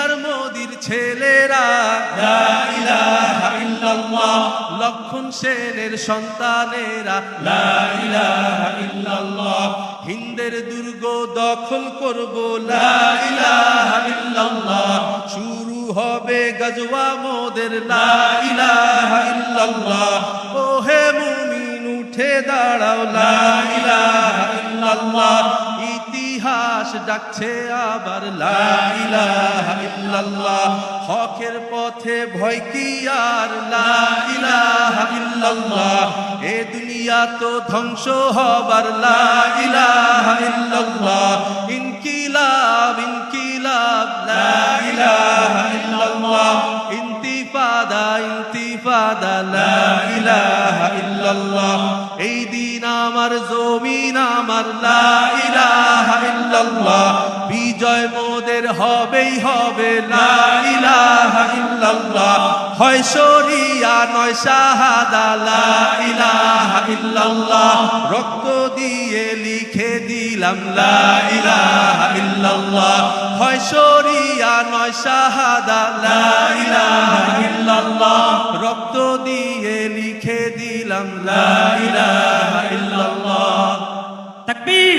সিকদার মোদির ছেলেরা লা ইলাহা ইল্লাল্লাহ, লক্ষণ সেনের সন্তানেরা লা ইলাহা ইল্লাল্লাহ, হিন্দের দুর্গ দখল করব লা ইলাহা ইল্লাল্লাহ, শুরু হবে গজওয়া মোদের লা ইলাহা ইল্লাল্লাহ, ও হে মুমিন উঠে দাঁড়াও লা ইলাহা ইল্লাল্লাহ, ইতিহাস ডাকছে আবার লা ইলাহা ইল্লাল্লাহ, হকের পথে ভয় কি আর লা ইলাহা ইল্লাল্লাহ, এ দুনিয়া তো ধ্বংস হবার লা ইলাহা ইল্লাল্লাহ, ইনকিলাব ইনকিলাব লা ইলাহা ইল্লাল্লাহ, ইন্তিফাদা ইন্তিফাদা লা ইলাহা ইল্লাল্লাহ, এই দিন আমার জমিন আমার লা ইলাহা ইল্লাল্লাহ, বিজয় মোদের হবেই হবে লা ইলাহা ইল্লাল্লাহ, হয় শরিয়া নয় শাহাদা লা ইলাহা ইল্লাল্লাহ, রক্ত দিয়ে লিখে দিলাম লা ইলাহা ইল্লাল্লাহ, হয় শরিয়া নয় শাহাদা লা ইলাহা ইল্লাল্লাহ, রক্ত দিয়ে লিখে দিলাম লা ইলাহা ইল্লাল্লাহ। তাকবীর।